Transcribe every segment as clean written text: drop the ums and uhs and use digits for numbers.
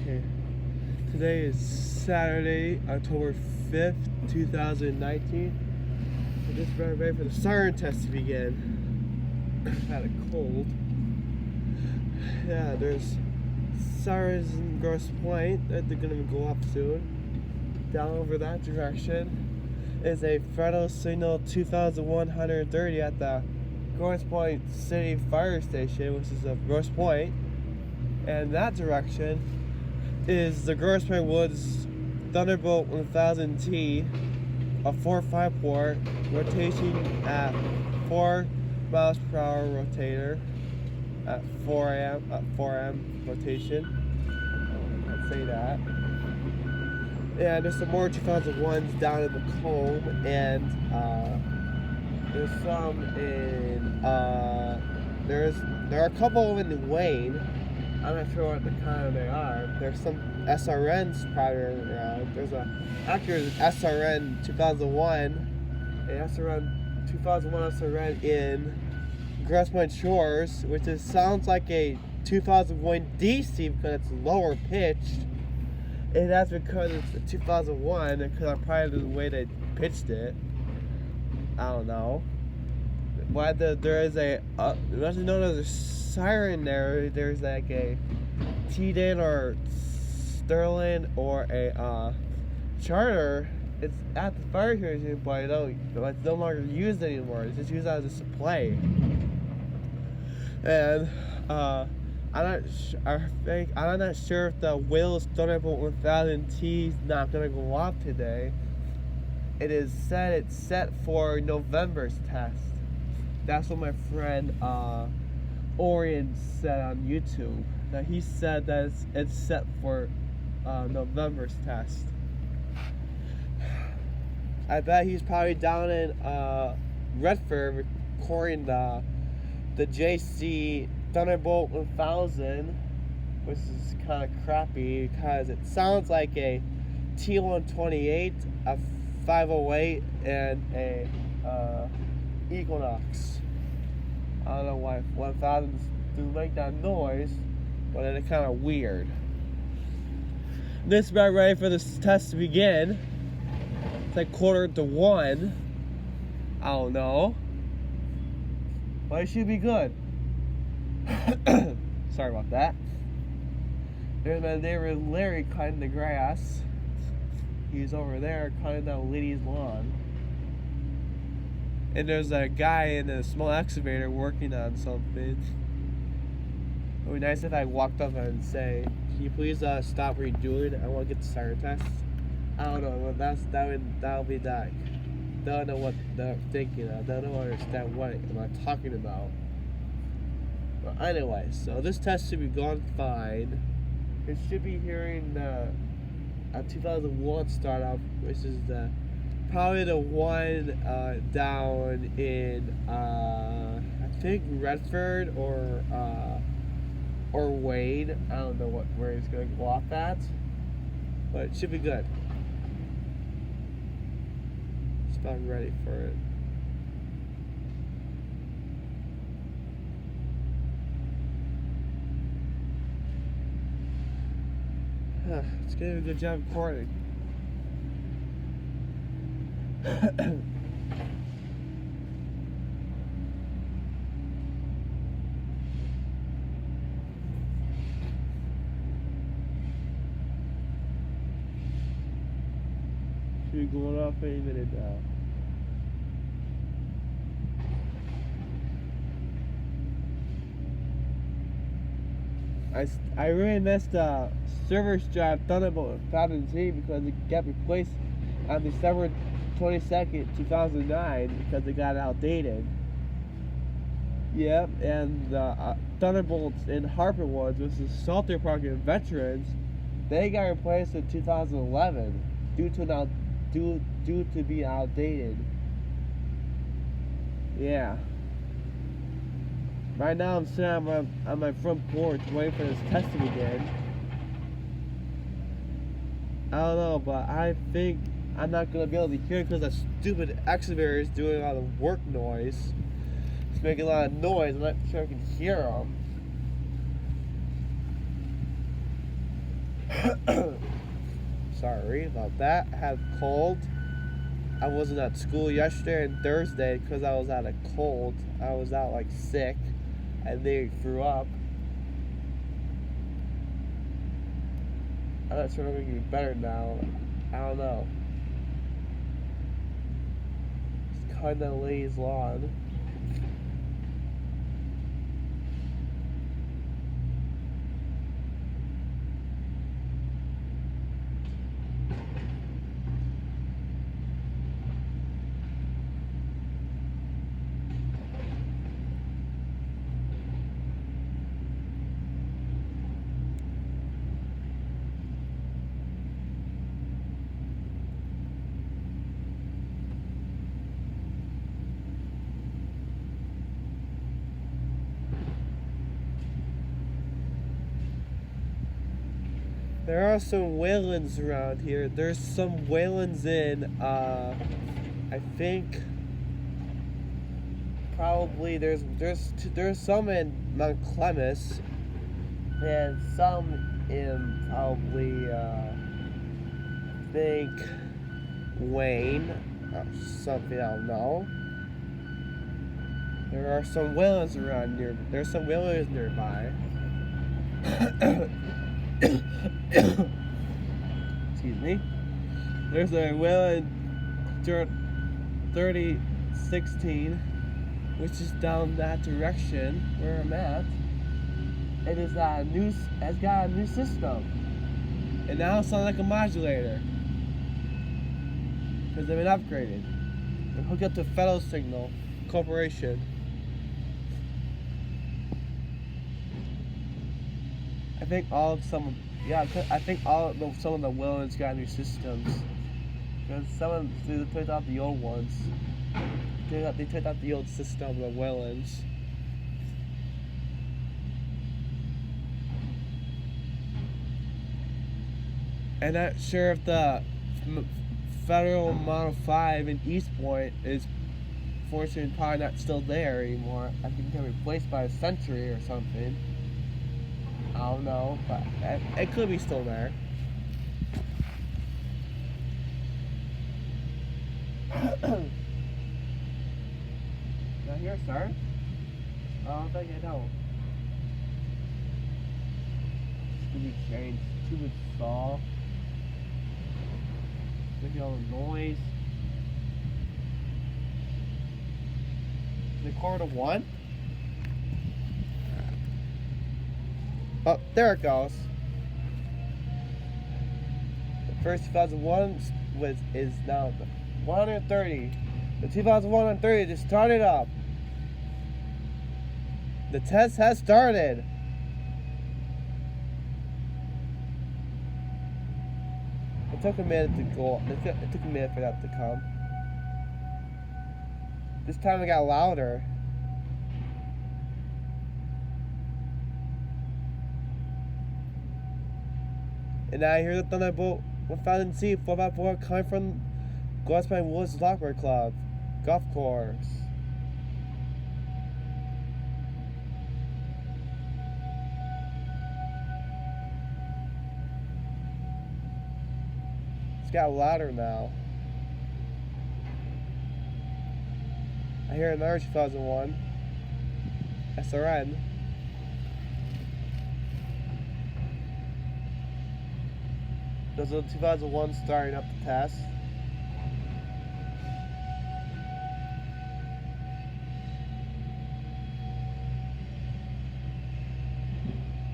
Okay. Today is Saturday, October 5th, 2019. We're just ready for the siren test to begin. I've had a cold. Yeah, there's sirens in Grosse Pointe that they're gonna go off soon. Down over that direction is a Federal Signal 2130 at the Grosse Pointe City Fire Station, which is of Grosse Pointe. And that direction is the Grosse Pointe Woods Thunderbolt 1000T, a 4.5 port, rotation at 4 miles per hour rotator at 4 m rotation. I can't say that. And there's some more 2001s down in Mcomb, and there's some in there are a couple in Wayne. I'm not sure what the kind they are. There's some SRNs probably around. There's a accurate SRN 2001, a SRN 2001 SRN in Grosse Pointe Shores, which sounds like a 2001 DC because it's lower pitched. And that's because it's a 2001, and because I'm probably the way they pitched it. I don't know. Why there is a there's a siren there. There's like a T-Dan or Sterling or a charter. It's at the fire station, but it's no longer used anymore. It's just used as a display. And I'm not sure if the Wales Thunderbolt 1000T is not gonna go off today. It's set for November's test. That's what my friend Orion said on YouTube. That he said that it's set for November's test. I bet he's probably down in Redford recording the JC Thunderbolt 1000, which is kind of crappy because it sounds like a T128, a 508, and a Equinox. I don't know why 1000s do make that noise, but it's kind of weird. This is about ready for this test to begin. It's like 1:45. I don't know, but it should be good. Sorry about that. There's my neighbor Larry cutting the grass. He's over there cutting down Liddy's lawn. And there's a guy in a small excavator working on something. It would be nice if I walked up and say, "Can you please stop what you're doing? I want to get the siren test." I don't know. That'll be that. Don't know what they're thinking of. They don't understand what I'm talking about. But anyway, so this test should be going fine. It should be hearing a 2001 startup, which is probably the one down in I think Redford or Wayne. I don't know where he's going to go off at, but it should be good. Just about ready for it. It's gonna do a good job recording. Should be going off any minute now. I really missed service job Thunderbolt 1000T because it got replaced on December 22nd, 2009 because it got outdated. Yep, and the Thunderbolts in Harper Woods, which is Salter Park and Veterans, they got replaced in 2011 due to be outdated. Yeah. Right now I'm sitting on my front porch waiting for this test to begin. I don't know, but I think I'm not going to be able to hear it because that stupid excavator is doing a lot of work noise. It's making a lot of noise. I'm not sure I can hear them. Sorry about that. I had a cold. I wasn't at school yesterday and Thursday because I was out a cold. I was out like sick. I nearly threw up. I'm not sure if I'm gonna get better now. I don't know. Just kinda lays lawn. There are some Waylands around here. There's some Waylands in, I think, probably there's some in Mcomb, and some in probably, I think, Wayne, or something, I don't know. There are some Waylands around here. There's some Waylands nearby. Excuse me. There's a Wayland 3016, which is down that direction where I'm at. It's got a new system, and now it sounds like a modulator because they've been upgraded and hooked up to Federal Signal Corporation. I think some of the Waylands got new systems. Because they took out the old ones. They took out the old system of the Waylands. I'm not sure if the Federal Model 5 in East Point is fortunately probably not still there anymore. I think it got replaced by a Century or something. I don't know, but it could be still there. Not here, sir? I don't think I know. Stupid chain, stupid saw. Look at all the noise. Is it quarter to 1? Oh, there it goes. The first 2001 is now 130. The 2130 just started up. The test has started. It took a minute to go. It took a minute for that to come. This time it got louder. And now I hear the Thunderbolt 1000C 4x4 coming from Grosse Pointe Woods Locker Club Golf Course. It's got louder now. I hear another 2001 SRN. Those are the 2001 starting up the test.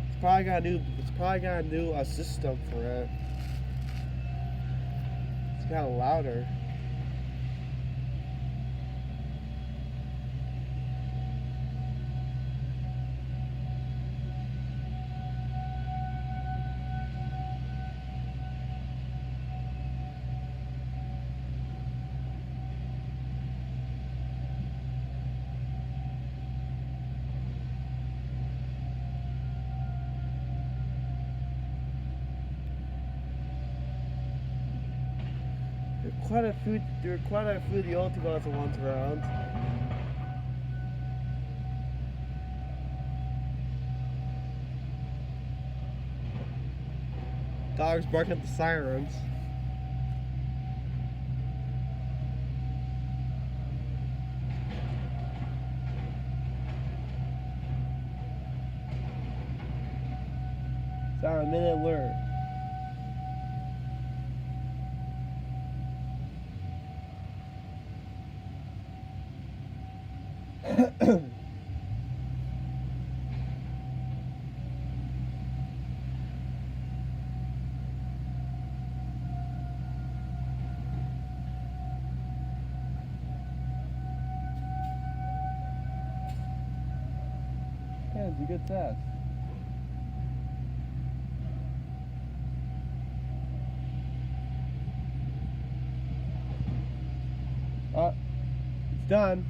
It's probably got a new system for it. It's kind of louder. There are quite a few of the old 2001s around. Dogs barking at the sirens. Siren minute alert. Yeah, it's a good test. It's done.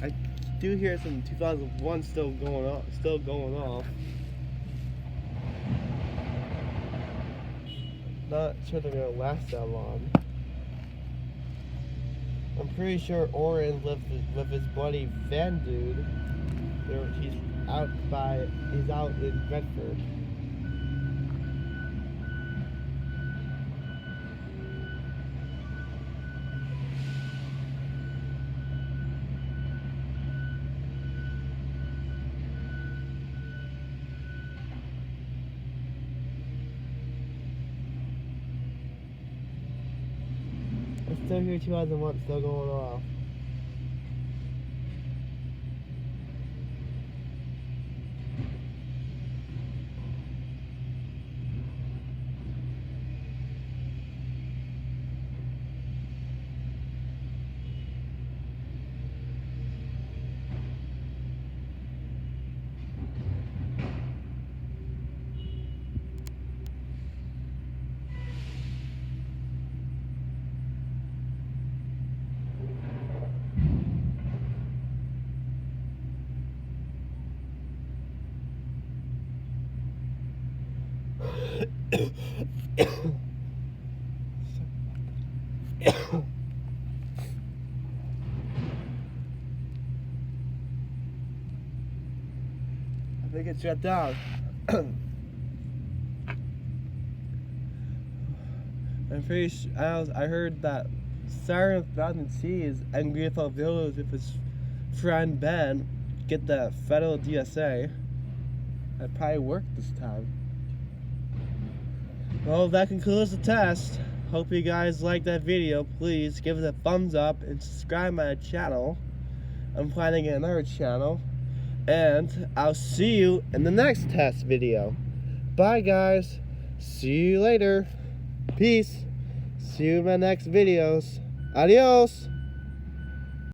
I do hear some 2001 still going off. Not sure they're gonna last that long. I'm pretty sure Oren lived with his buddy Van Dude. He's out in Bedford. I still hear 2001 still going off. I think it's shut down. I heard that Siren 1000C is angry about videos if his friend Ben get the federal DSA. That probably worked this time. Well, that concludes the test. Hope you guys liked that video. Please give it a thumbs up and subscribe to my channel. I'm planning another channel. And I'll see you in the next test video. Bye guys. See you later. Peace. See you in my next videos. Adios.